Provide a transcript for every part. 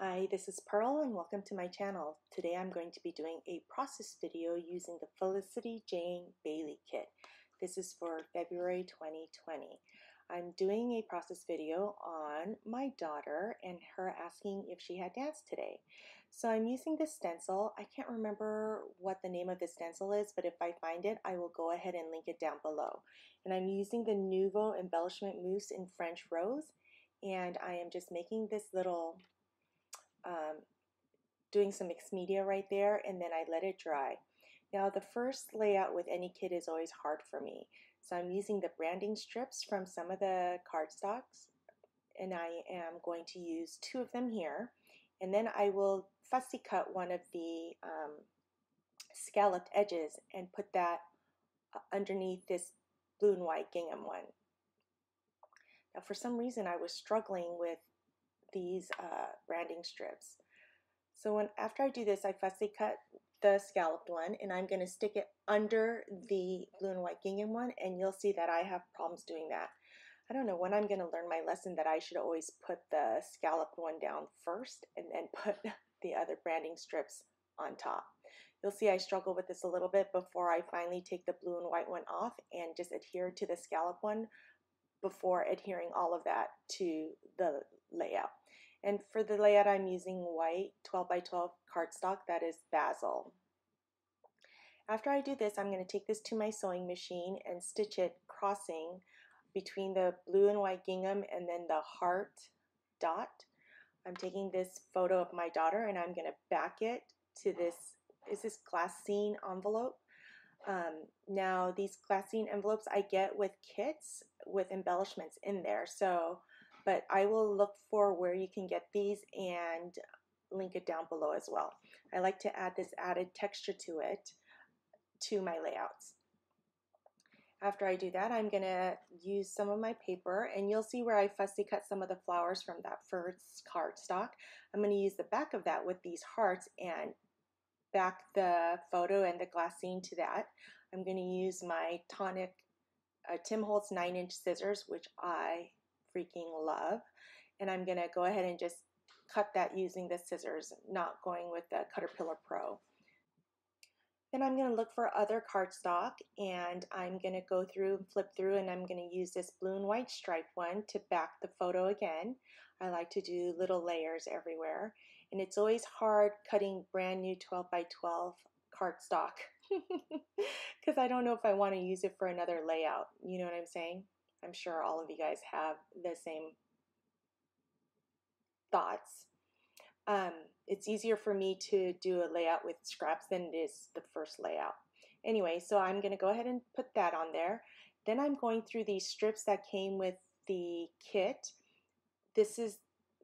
Hi, this is Pearl and welcome to my channel. Today I'm going to be doing a process video using the Felicity Jane Bailey kit. This is for February 2020. I'm doing a process video on my daughter and her asking if she had dance today. So I'm using this stencil. I can't remember what the name of the stencil is, but if I find it, I will go ahead and link it down below. And I'm using the Nouveau Embellishment Mousse in French Rose, and I am just making this little doing some mixed media right there, and then I let it dry. Now the first layout with any kit is always hard for me. So I'm using the branding strips from some of the cardstocks, and I am going to use 2 of them here. And then I will fussy cut one of the scalloped edges and put that underneath this blue and white gingham one. Now for some reason I was struggling with these branding strips. So after I do this, I fussy cut the scalloped one, and I'm going to stick it under the blue and white gingham one, and you'll see that I have problems doing that. I don't know when I'm going to learn my lesson that I should always put the scalloped one down first and then put the other branding strips on top. You'll see I struggle with this a little bit before I finally take the blue and white one off and just adhere to the scallop one before adhering all of that to the layout. And for the layout, I'm using white 12 by 12 cardstock that is basil. After I do this, I'm going to take this to my sewing machine and stitch it crossing between the blue and white gingham and then the heart dot. I'm taking this photo of my daughter and I'm going to back it to this glassine envelope. Now these glassine envelopes I get with kits with embellishments in there, but I will look for where you can get these and link it down below as well. I like to add this added texture to it, to my layouts. After I do that, I'm going to use some of my paper, and you'll see where I fussy cut some of the flowers from that first cardstock. I'm going to use the back of that with these hearts and back the photo and the glassine to that. I'm going to use my Tim Holtz 9-inch scissors, which I freaking love, and I'm going to go ahead and just cut that using the scissors, not going with the Caterpillar Pro. Then I'm going to look for other cardstock, and I'm going to go through and flip through, and I'm going to use this blue and white striped one to back the photo again. I like to do little layers everywhere, and it's always hard cutting brand new 12 by 12 cardstock because I don't know if I want to use it for another layout. You know what I'm saying? I'm sure all of you guys have the same thoughts. It's easier for me to do a layout with scraps than it is the first layout. Anyway, so I'm going to go ahead and put that on there. Then I'm going through these strips that came with the kit. This is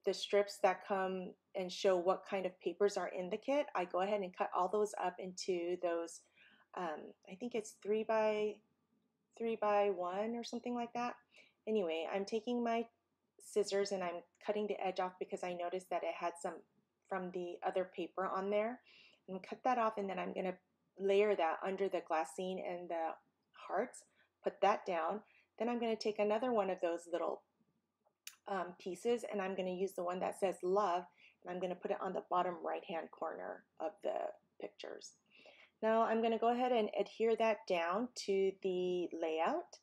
the strips that come and show what kind of papers are in the kit. I go ahead and cut all those up into those, I think it's 3 by 1 or something like that. Anyway, I'm taking my scissors and I'm cutting the edge off because I noticed that it had some from the other paper on there. And cut that off, and then I'm going to layer that under the glassine and the hearts, put that down. Then I'm going to take another one of those little pieces, and I'm going to use the one that says love, and I'm going to put it on the bottom right hand corner of the pictures. Now I'm going to go ahead and adhere that down to the layout.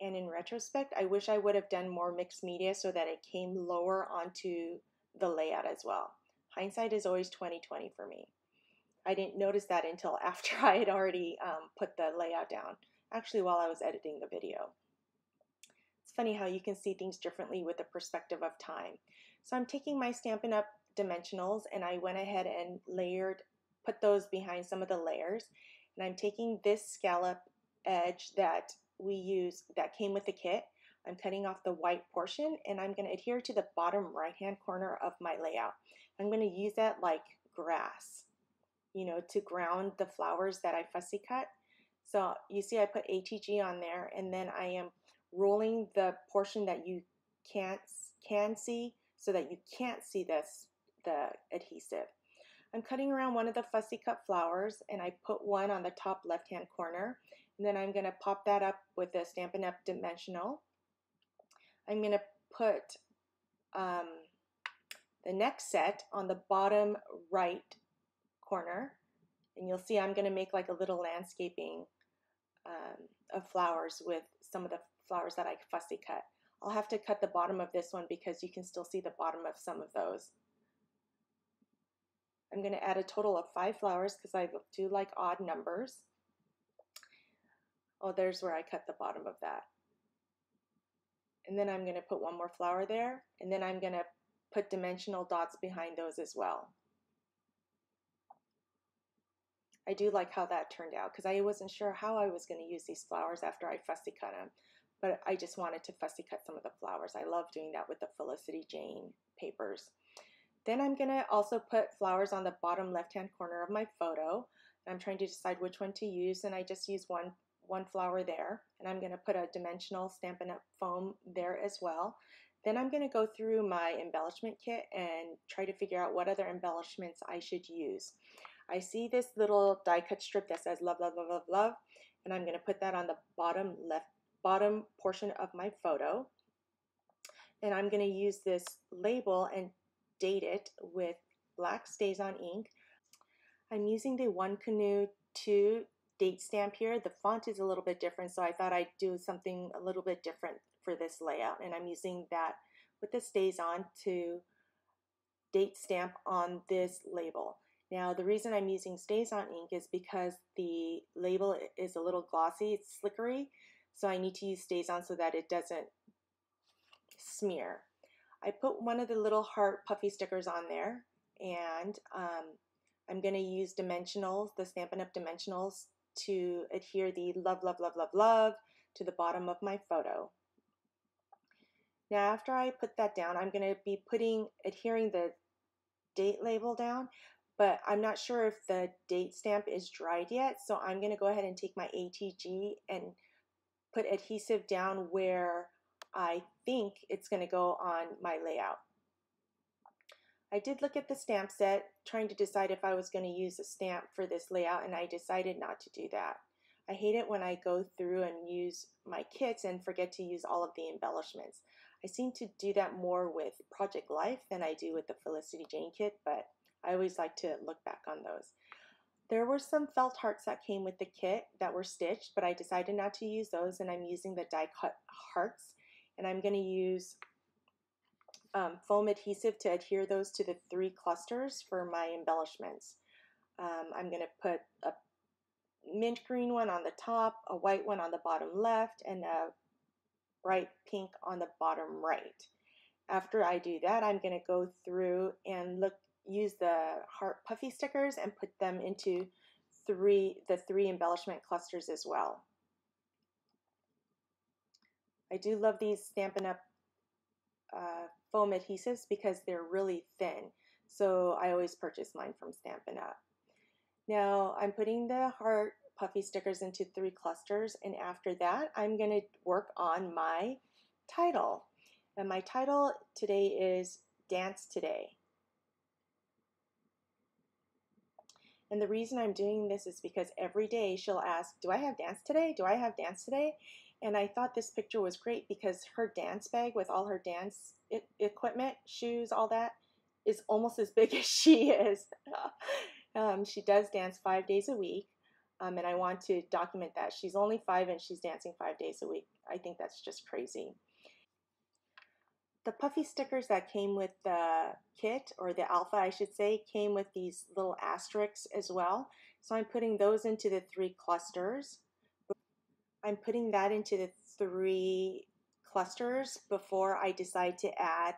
And in retrospect, I wish I would have done more mixed media so that it came lower onto the layout as well. Hindsight is always 20/20 for me. I didn't notice that until after I had already put the layout down, actually while I was editing the video. It's funny how you can see things differently with the perspective of time. So I'm taking my Stampin' Up! Dimensionals, and I went ahead and put those behind some of the layers. And I'm taking this scallop edge that that came with the kit. I'm cutting off the white portion, and I'm going to adhere to the bottom right hand corner of my layout. I'm going to use that like grass, you know, to ground the flowers that I fussy cut. So you see I put ATG on there, and then I am rolling the portion that you can see so that you can't see the adhesive. I'm cutting around one of the fussy cut flowers, and I put one on the top left hand corner, and then I'm going to pop that up with a Stampin' Up! Dimensional. I'm going to put um, the next set on the bottom right corner, and you'll see I'm going to make like a little landscaping of flowers with some of the flowers that I fussy cut. I'll have to cut the bottom of this one because you can still see the bottom of some of those. I'm going to add a total of 5 flowers because I do like odd numbers. Oh, there's where I cut the bottom of that. And then I'm going to put one more flower there, and then I'm going to put dimensional dots behind those as well. I do like how that turned out because I wasn't sure how I was going to use these flowers after I fussy cut them, but I just wanted to fussy cut some of the flowers. I love doing that with the Felicity Jane papers. Then I'm going to also put flowers on the bottom left-hand corner of my photo. I'm trying to decide which one to use, and I just use one flower there, and I'm going to put a dimensional Stampin' Up! Foam there as well. Then I'm going to go through my embellishment kit and try to figure out what other embellishments I should use. I see this little die cut strip that says love, love, love, love, love, and I'm going to put that on the bottom portion of my photo. And I'm going to use this label and date it with black StazOn ink. I'm using the One Canoe 2 date stamp here. The font is a little bit different, so I thought I'd do something a little bit different for this layout. And I'm using that with the StazOn to date stamp on this label. Now, the reason I'm using StazOn ink is because the label is a little glossy, it's slickery, so I need to use StazOn so that it doesn't smear. I put one of the little heart puffy stickers on there, and I'm going to use dimensionals, the Stampin' Up! Dimensionals, to adhere the love, love, love, love, love to the bottom of my photo. Now, after I put that down, I'm going to be adhering the date label down, but I'm not sure if the date stamp is dried yet, so I'm going to go ahead and take my ATG and put adhesive down where I think it's going to go on my layout. I did look at the stamp set, trying to decide if I was going to use a stamp for this layout, and I decided not to do that. I hate it when I go through and use my kits and forget to use all of the embellishments. I seem to do that more with Project Life than I do with the Felicity Jane kit, but I always like to look back on those. There were some felt hearts that came with the kit that were stitched, but I decided not to use those, and I'm using the die cut hearts, and I'm going to use foam adhesive to adhere those to the 3 clusters for my embellishments. I'm going to put a mint green one on the top, a white one on the bottom left, and a bright pink on the bottom right. After I do that, I'm going to go through and use the heart puffy stickers and put them into the 3 embellishment clusters as well. I do love these Stampin' Up! Foam adhesives because they're really thin, so I always purchase mine from Stampin' Up! Now I'm putting the heart puffy stickers into 3 clusters, and after that I'm going to work on my title. And my title today is Dance Today. And the reason I'm doing this is because every day she'll ask, do I have dance today? Do I have dance today? And I thought this picture was great because her dance bag with all her dance equipment, shoes, all that, is almost as big as she is. She does dance 5 days a week, and I want to document that. She's only 5 and she's dancing 5 days a week. I think that's just crazy. The puffy stickers that came with the kit, or the alpha I should say, came with these little asterisks as well. So I'm putting those into the 3 clusters. I'm putting that into the 3 clusters before I decide to add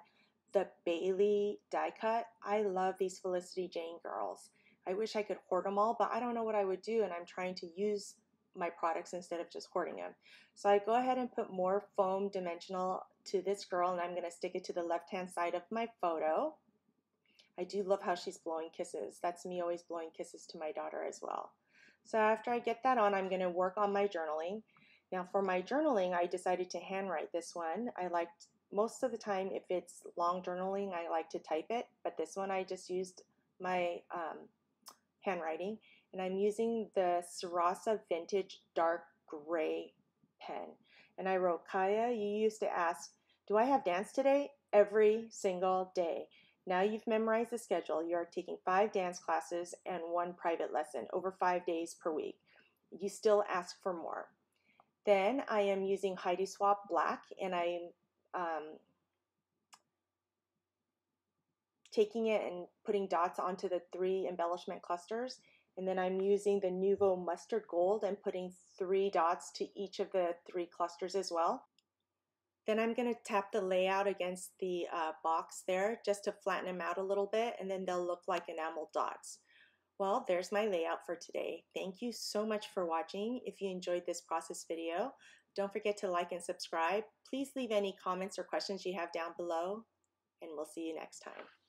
the Bailey die cut. I love these Felicity Jane girls. I wish I could hoard them all, but I don't know what I would do, and I'm trying to use my products instead of just hoarding them. So I go ahead and put more foam dimensional to this girl, and I'm going to stick it to the left-hand side of my photo. I do love how she's blowing kisses. That's me always blowing kisses to my daughter as well. So after I get that on, I'm going to work on my journaling. Now for my journaling, I decided to handwrite this one. I liked, most of the time, if it's long journaling, I like to type it, but this one I just used my handwriting, and I'm using the Sarasa Vintage Dark Gray pen. And I wrote, Kaya, you used to ask, do I have dance today? every single day. Now you've memorized the schedule. You're taking 5 dance classes and 1 private lesson over 5 days per week. You still ask for more. Then I am using Heidi Swap Black, and I'm taking it and putting dots onto the 3 embellishment clusters. And then I'm using the Nuvo Mustard Gold and putting 3 dots to each of the 3 clusters as well. Then I'm going to tap the layout against the box there just to flatten them out a little bit, and then they'll look like enamel dots. Well, there's my layout for today. Thank you so much for watching. If you enjoyed this process video, don't forget to like and subscribe. Please leave any comments or questions you have down below, and we'll see you next time.